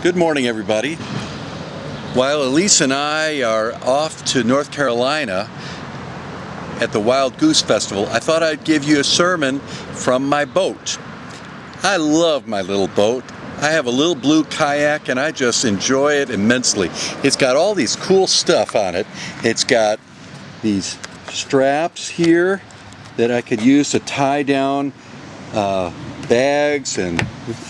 Good morning, everybody. While Elyse and I are off to North Carolina at the Wild Goose Festival, I thought I'd give you a sermon from my boat. I love my little boat. I have a little blue kayak and I just enjoy it immensely. It's got all these cool stuff on it. It's got these straps here that I could use to tie down bags and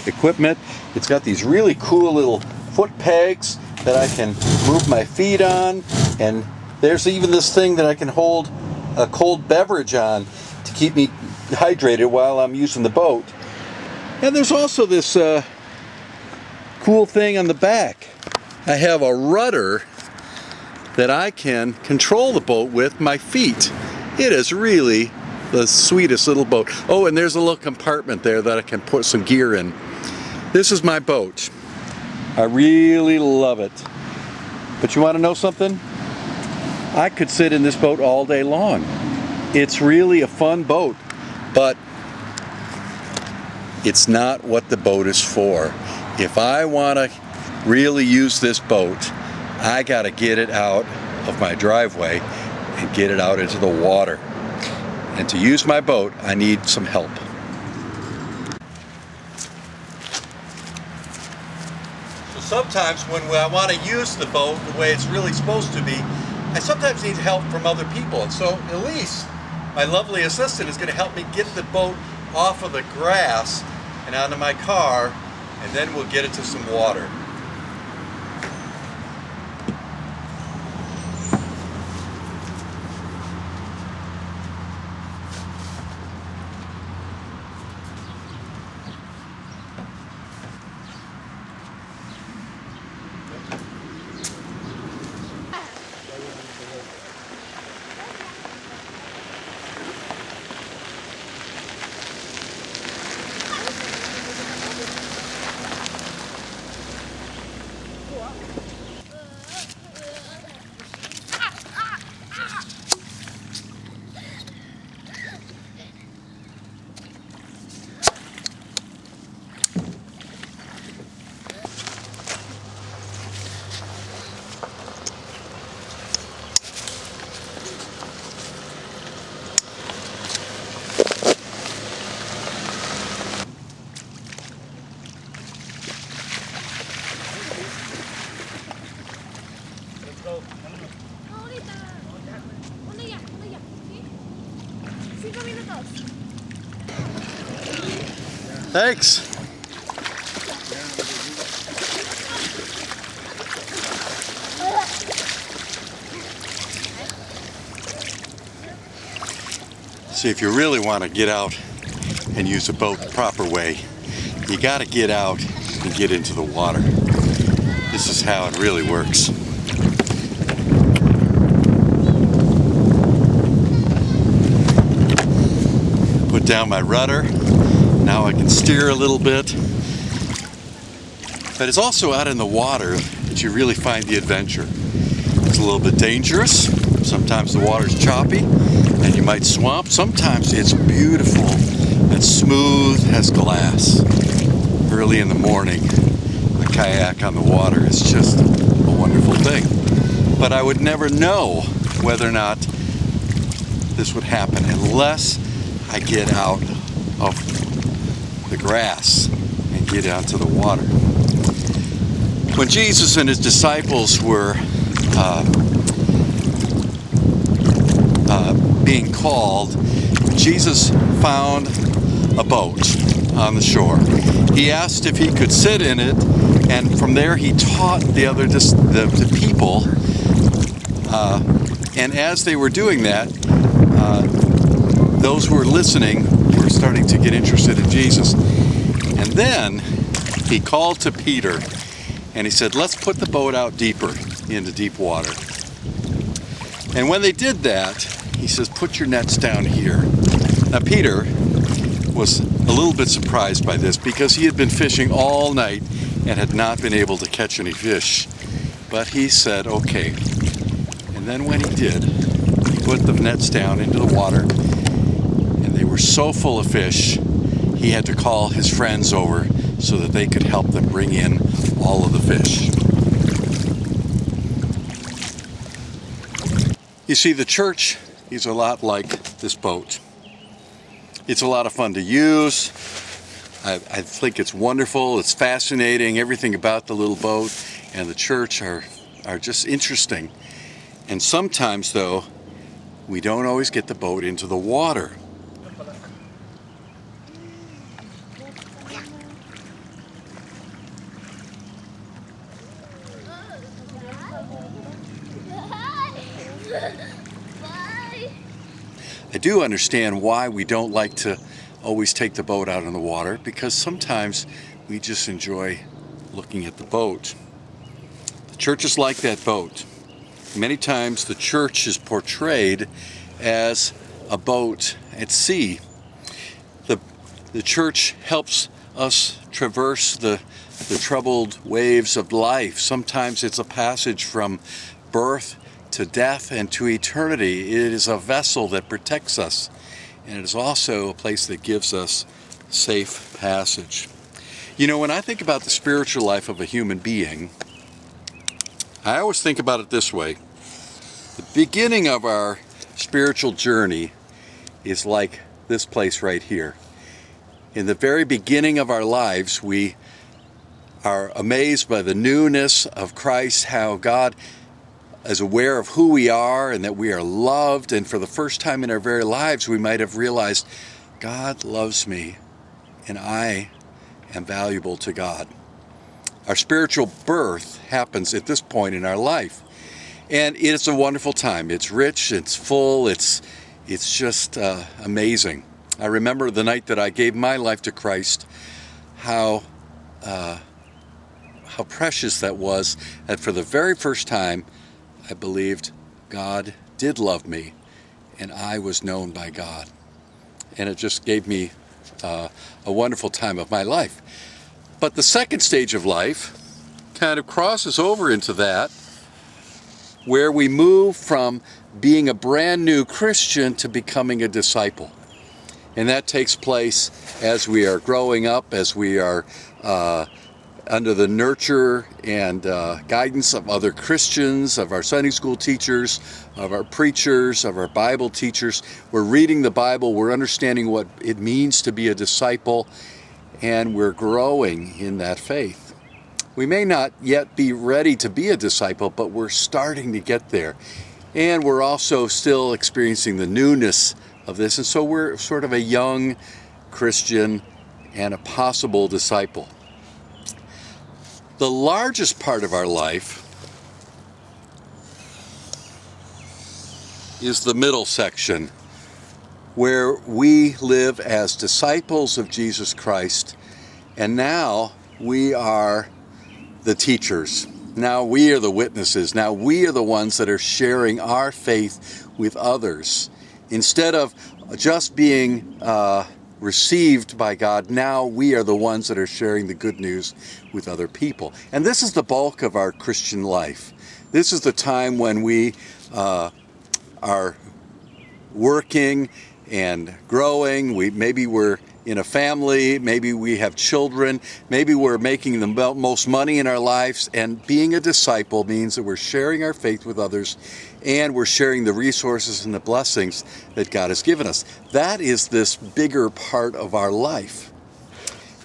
equipment. It's got these really cool little foot pegs that I can move my feet on, and there's even this thing that I can hold a cold beverage on to keep me hydrated while I'm using the boat. And there's also this cool thing on the back. I have a rudder that I can control the boat with my feet. It is really the sweetest little boat. Oh, and there's a little compartment there that I can put some gear in. This is my boat. I really love it. But you want to know something? I could sit in this boat all day long. It's really a fun boat, but it's not what the boat is for. If I want to really use this boat, I got to get it out of my driveway and get it out into the water. And to use my boat, I need some help. So sometimes when I want to use the boat the way it's really supposed to be, I sometimes need help from other people. And so Elyse, my lovely assistant, is going to help me get the boat off of the grass and onto my car, and then we'll get it to some water. Thanks. See, if you really want to get out and use a boat the proper way, you got to get out and get into the water. This is how it really works. Put down my rudder. Now I can steer a little bit. But it's also out in the water that you really find the adventure. It's a little bit dangerous. Sometimes the water's choppy and you might swamp. Sometimes it's beautiful and smooth as glass. Early in the morning, a kayak on the water is just a wonderful thing. But I would never know whether or not this would happen unless I get out of the grass and get out to the water. When Jesus and his disciples were being called, Jesus found a boat on the shore. He asked if he could sit in it, and from there he taught the people. And as they were doing that, those who were listening were starting to get interested in Jesus. And then he called to Peter and he said, let's put the boat out deeper into deep water. And when they did that, he says, put your nets down here. Now Peter was a little bit surprised by this because he had been fishing all night and had not been able to catch any fish. But he said, okay. And then when he did, he put the nets down into the water, and they were so full of fish, he had to call his friends over so that they could help them bring in You see, the church is a lot like this boat. It's a lot of fun to use. I think it's wonderful, it's fascinating, everything about the little boat and the church are just interesting. And sometimes, though, we don't always get the boat into the water. I do understand why we don't like to always take the boat out on the water, because sometimes we just enjoy looking at the boat. The church is like that boat. Many times the church is portrayed as a boat at sea. The church helps us traverse the troubled waves of life. Sometimes it's a passage from birth to death and to eternity. It is a vessel that protects us, and it is also a place that gives us safe passage. You know, when I think about the spiritual life of a human being, I always think about it this way. The beginning of our spiritual journey is like this place right here. In the very beginning of our lives, we are amazed by the newness of Christ, how God is aware of who we are and that we are loved. And for the first time in our very lives, we might have realized, God loves me and I am valuable to God. Our spiritual birth happens at this point in our life. And it's a wonderful time. It's rich, it's full, it's just amazing. I remember the night that I gave my life to Christ, how precious that was, that for the very first time, I believed God did love me, and I was known by God. And it just gave me a wonderful time of my life. But the second stage of life kind of crosses over into that, where we move from being a brand new Christian to becoming a disciple. And that takes place as we are growing up, as we are under the nurture and guidance of other Christians, of our Sunday school teachers, of our preachers, of our Bible teachers. We're reading the Bible, we're understanding what it means to be a disciple, and we're growing in that faith. We may not yet be ready to be a disciple, but we're starting to get there. And we're also still experiencing the newness of this, and so we're sort of a young Christian and a possible disciple. The largest part of our life is the middle section, where we live as disciples of Jesus Christ, and now we are the teachers. Now we are the witnesses. Now we are the ones that are sharing our faith with others. Instead of just being received by God, now we are the ones that are sharing the good news with other people. And this is the bulk of our Christian life. This is the time when we are working and growing. Maybe we're in a family, maybe we have children, maybe we're making the most money in our lives, and being a disciple means that we're sharing our faith with others and we're sharing the resources and the blessings that God has given us. That is this bigger part of our life.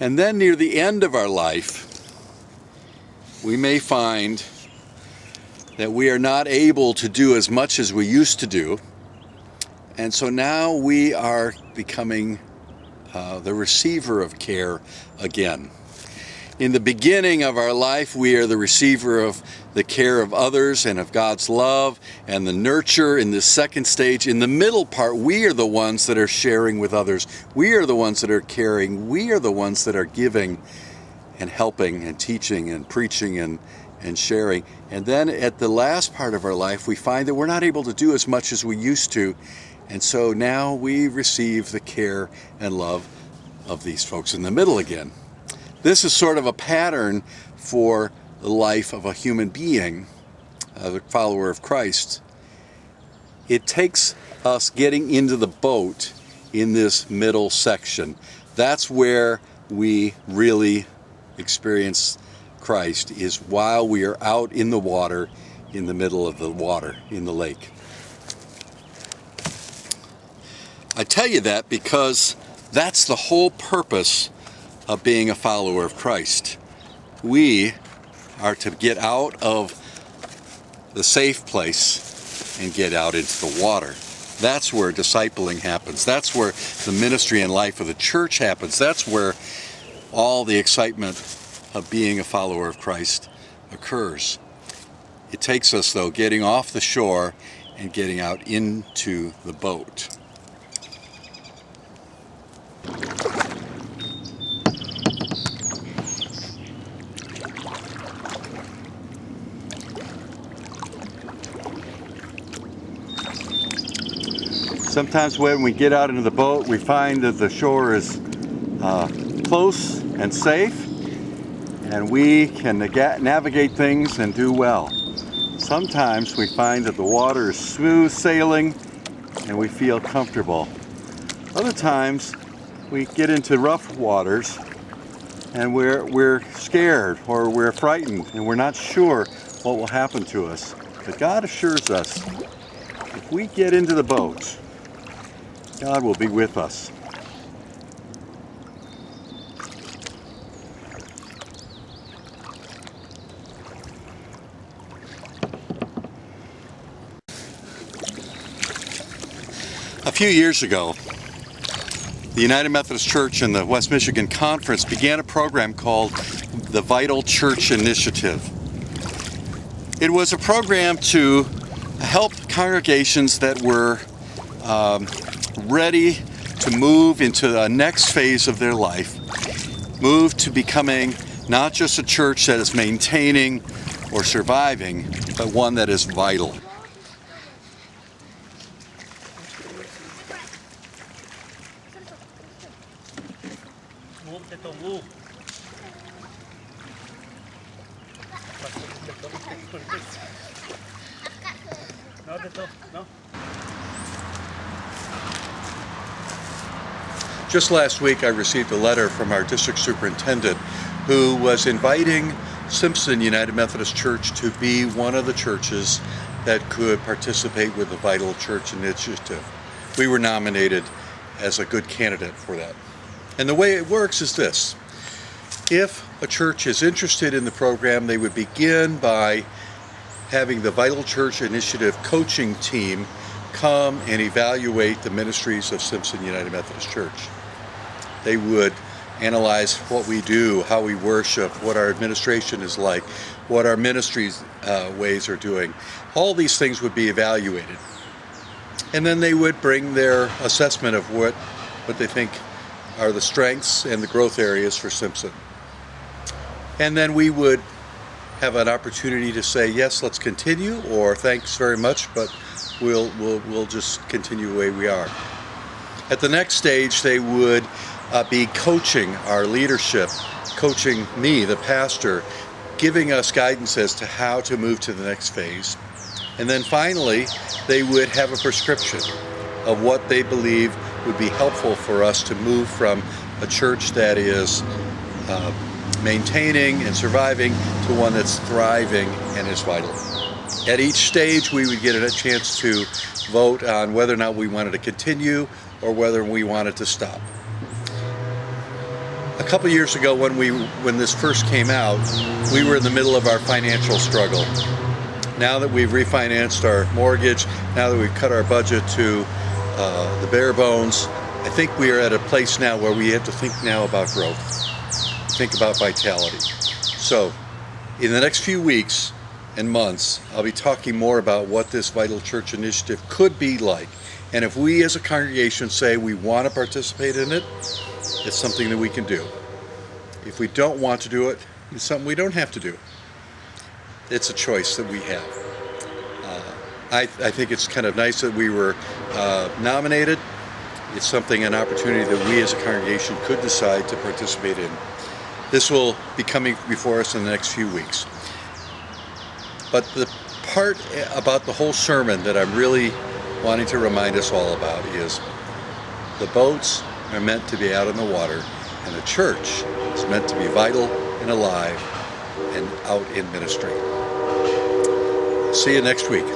And then near the end of our life, we may find that we are not able to do as much as we used to do, and so now we are becoming the receiver of care again. In the beginning of our life, we are the receiver of the care of others and of God's love and the nurture in the second stage. In the middle part, we are the ones that are sharing with others. We are the ones that are caring. We are the ones that are giving and helping and teaching and preaching and sharing. And then at the last part of our life, we find that we're not able to do as much as we used to. And so now we receive the care and love of these folks in the middle again. This is sort of a pattern for the life of a human being, the follower of Christ. It takes us getting into the boat in this middle section. That's where we really experience Christ, is while we are out in the water, in the middle of the water, in the lake. I tell you that because that's the whole purpose of being a follower of Christ. We are to get out of the safe place and get out into the water. That's where discipling happens. That's where the ministry and life of the church happens. That's where all the excitement of being a follower of Christ occurs. It takes us, though, getting off the shore and getting out into the boat. Sometimes when we get out into the boat, we find that the shore is close and safe, and we can navigate things and do well. Sometimes we find that the water is smooth sailing and we feel comfortable. Other times we get into rough waters and we're scared or we're frightened and we're not sure what will happen to us. But God assures us, if we get into the boat, God will be with us. A few years ago, the United Methodist Church and the West Michigan Conference began a program called the Vital Church Initiative. It was a program to help congregations that were ready to move into the next phase of their life, move to becoming not just a church that is maintaining or surviving, but one that is vital. Just last week I received a letter from our district superintendent who was inviting Simpson United Methodist Church to be one of the churches that could participate with the Vital Church Initiative. We were nominated as a good candidate for that. And the way it works is this. If a church is interested in the program, they would begin by having the Vital Church Initiative coaching team come and evaluate the ministries of Simpson United Methodist Church. They would analyze what we do, how we worship, what our administration is like, what our ministries ways are doing. All these things would be evaluated. And then they would bring their assessment of what they think are the strengths and the growth areas for Simpson. And then we would have an opportunity to say, yes, let's continue, or thanks very much, but we'll just continue the way we are. At the next stage, they would be coaching our leadership, coaching me, the pastor, giving us guidance as to how to move to the next phase. And then finally, they would have a prescription of what they believe would be helpful for us to move from a church that is maintaining and surviving to one that's thriving and is vital. At each stage, we would get a chance to vote on whether or not we wanted to continue or whether we wanted to stop. A couple years ago when this first came out, we were in the middle of our financial struggle. Now that we've refinanced our mortgage, now that we've cut our budget to the bare bones, I think we are at a place now where we have to think now about growth, think about vitality. So in the next few weeks and months, I'll be talking more about what this Vital Church Initiative could be like. And if we as a congregation say we want to participate in it, it's something that we can do. If we don't want to do it, it's something we don't have to do. It's a choice that we have. I think it's kind of nice that we were nominated. It's an opportunity that we as a congregation could decide to participate in. This will be coming before us in the next few weeks. But the part about the whole sermon that I'm really wanting to remind us all about is the boats are meant to be out in the water, and the church is meant to be vital and alive and out in ministry. See you next week.